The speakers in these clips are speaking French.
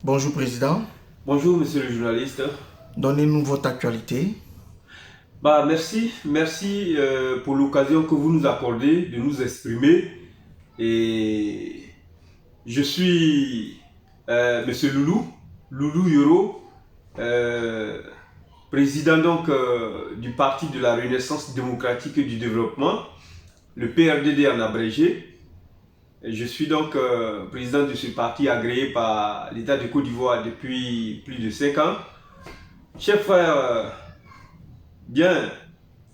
Bonjour Président, Bonjour monsieur le journaliste. donnez-nous votre actualité. Merci pour l'occasion que vous nous accordez de nous exprimer. Et je suis monsieur Loulou Yoro, président donc du Parti de la Renaissance démocratique et du développement, le PRDD en abrégé. Je suis donc président de ce parti agréé par l'État de Côte d'Ivoire depuis plus de 5 ans. Chers frères, bien,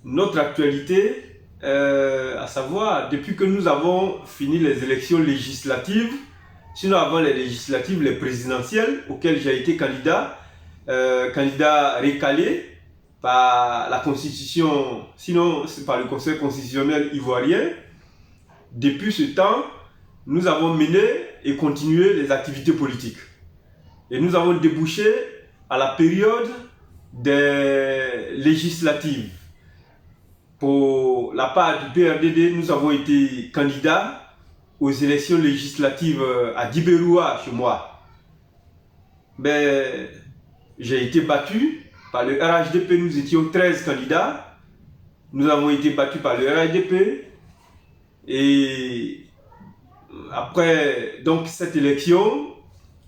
notre actualité, à savoir, depuis que nous avons fini les élections législatives, sinon avant les législatives, les présidentielles, auxquelles j'ai été candidat recalé par la Constitution, sinon c'est par le Conseil constitutionnel ivoirien. Depuis ce temps, nous avons mené et continué les activités politiques. Et nous avons débouché à la période des législatives. Pour la part du PRDD, nous avons été candidats aux élections législatives à Dibéroua, chez moi. Mais j'ai été battu par le RHDP, nous étions 13 candidats. Nous avons été battus par le RHDP. Et après donc cette élection,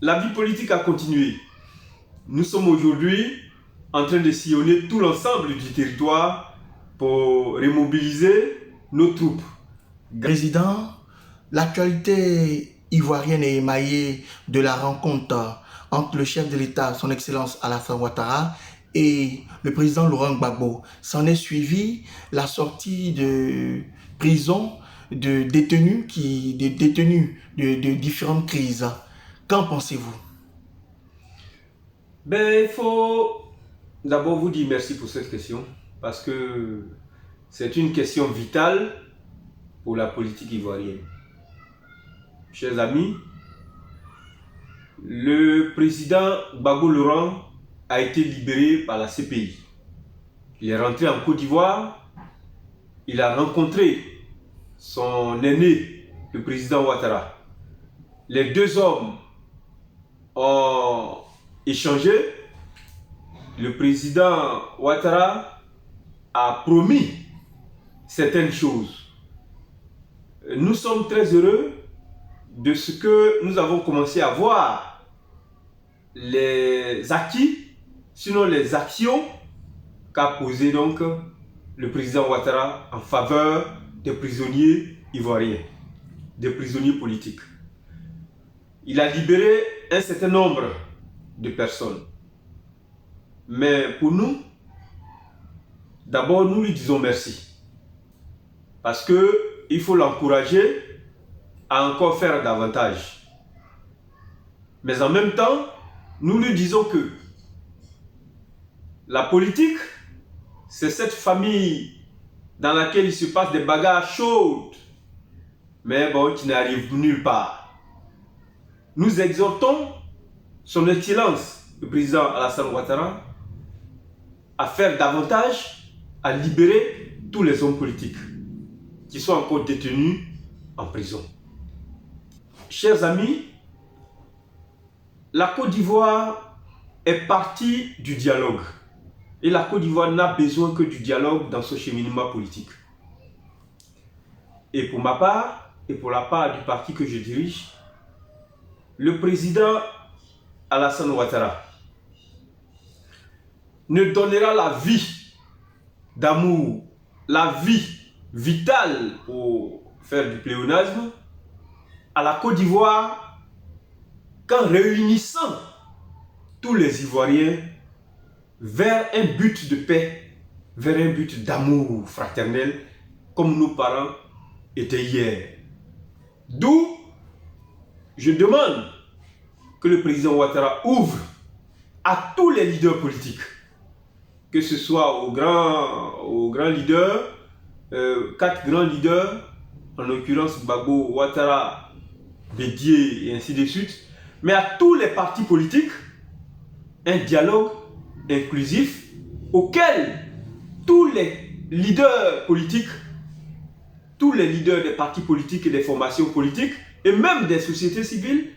la vie politique a continué. Nous sommes aujourd'hui en train de sillonner tout l'ensemble du territoire pour remobiliser nos troupes. Président, l'actualité ivoirienne est émaillée de la rencontre entre le chef de l'État, son Excellence Alassane Ouattara, et le président Laurent Gbagbo. S'en est suivi la sortie de prison de détenus de différentes crises. Qu'en pensez-vous? Il faut d'abord vous dire merci pour cette question, parce que c'est une question vitale pour la politique ivoirienne. Chers amis, le président Gbagbo Laurent a été libéré par la CPI. Il est rentré en Côte d'Ivoire, il a rencontré son aîné, le président Ouattara. Les deux hommes ont échangé. Le président Ouattara a promis certaines choses. Nous sommes très heureux de ce que nous avons commencé à voir les acquis, sinon les actions qu'a posées donc le président Ouattara en faveur des prisonniers ivoiriens, des prisonniers politiques. Il a libéré un certain nombre de personnes. Mais pour nous, d'abord nous lui disons merci. Parce qu'il faut l'encourager à encore faire davantage. Mais en même temps, nous lui disons que la politique, c'est cette famille dans laquelle il se passe des bagarres chaudes, mais bon, qui n'arrivent nulle part. Nous exhortons son Excellence, le président Alassane Ouattara, à faire davantage, à libérer tous les hommes politiques qui sont encore détenus en prison. Chers amis, la Côte d'Ivoire est partie du dialogue. Et la Côte d'Ivoire n'a besoin que du dialogue dans ce cheminement politique. Et pour ma part, et pour la part du parti que je dirige, le président Alassane Ouattara ne donnera la vie d'amour, la vie vitale pour faire du pléonasme à la Côte d'Ivoire qu'en réunissant tous les Ivoiriens vers un but de paix, vers un but d'amour fraternel, comme nos parents étaient hier. D'où je demande que le président Ouattara ouvre à tous les leaders politiques, que ce soit aux grands leaders, 4 grands leaders, en l'occurrence Gbagbo, Ouattara, Bédié et ainsi de suite, mais à tous les partis politiques, un dialogue inclusif auquel tous les leaders politiques, tous les leaders des partis politiques et des formations politiques et même des sociétés civiles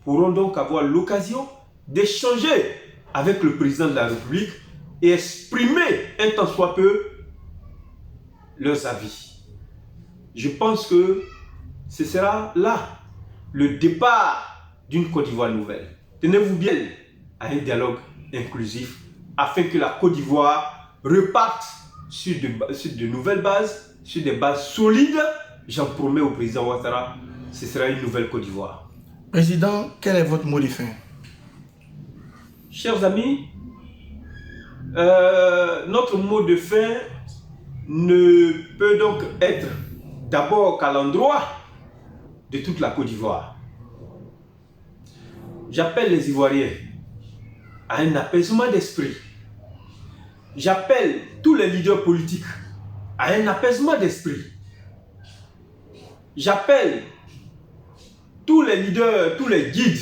pourront donc avoir l'occasion d'échanger avec le président de la République et exprimer un tant soit peu leurs avis. Je pense que ce sera là le départ d'une Côte d'Ivoire nouvelle. Tenez-vous bien à un dialogue inclusif afin que la Côte d'Ivoire reparte sur de nouvelles bases, sur des bases solides. J'en promets au président Ouattara, ce sera une nouvelle Côte d'Ivoire. Président, quel est votre mot de fin? Chers amis, notre mot de fin ne peut donc être d'abord qu'à l'endroit de toute la Côte d'Ivoire. J'appelle les Ivoiriens à un apaisement d'esprit. J'appelle tous les leaders politiques à un apaisement d'esprit. J'appelle tous les leaders, tous les guides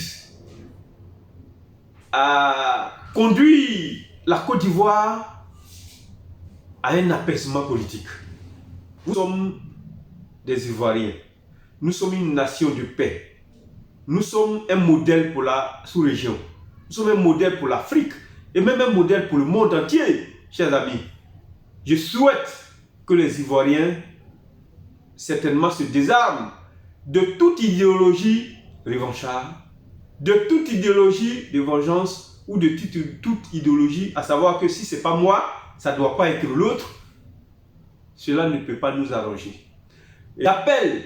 à conduire la Côte d'Ivoire à un apaisement politique. Nous sommes des Ivoiriens. Nous sommes une nation de paix. Nous sommes un modèle pour la sous-région. Nous sommes un modèle pour l'Afrique et même un modèle pour le monde entier, chers amis. Je souhaite que les Ivoiriens certainement se désarment de toute idéologie revancharde, de toute idéologie de vengeance ou de toute idéologie à savoir que si ce n'est pas moi, ça ne doit pas être l'autre. Cela ne peut pas nous arranger. J'appelle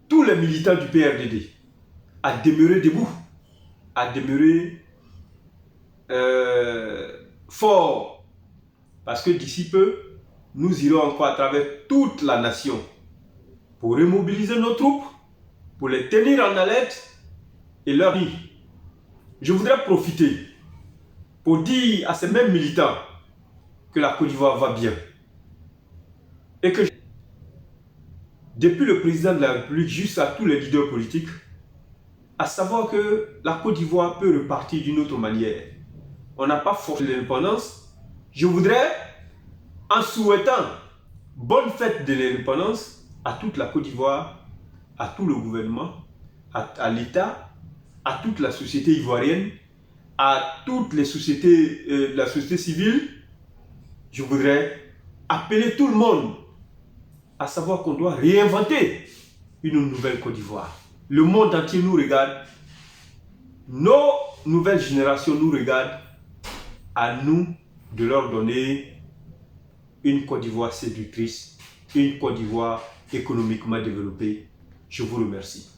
tous les militants du PRDD à demeurer debout, à demeurer forts, parce que d'ici peu, nous irons encore à travers toute la nation pour remobiliser nos troupes, pour les tenir en alerte et leur dire. Je voudrais profiter pour dire à ces mêmes militants que la Côte d'Ivoire va bien et que depuis le président de la République jusqu'à tous les leaders politiques, à savoir que la Côte d'Ivoire peut repartir d'une autre manière. On n'a pas forcé l'indépendance. Je voudrais, en souhaitant bonne fête de l'indépendance à toute la Côte d'Ivoire, à tout le gouvernement, à l'État, à toute la société ivoirienne, à toutes les sociétés de la société civile, je voudrais appeler tout le monde à savoir qu'on doit réinventer une nouvelle Côte d'Ivoire. Le monde entier nous regarde, nos nouvelles générations nous regardent, à nous de leur donner une Côte d'Ivoire séductrice, une Côte d'Ivoire économiquement développée. Je vous remercie.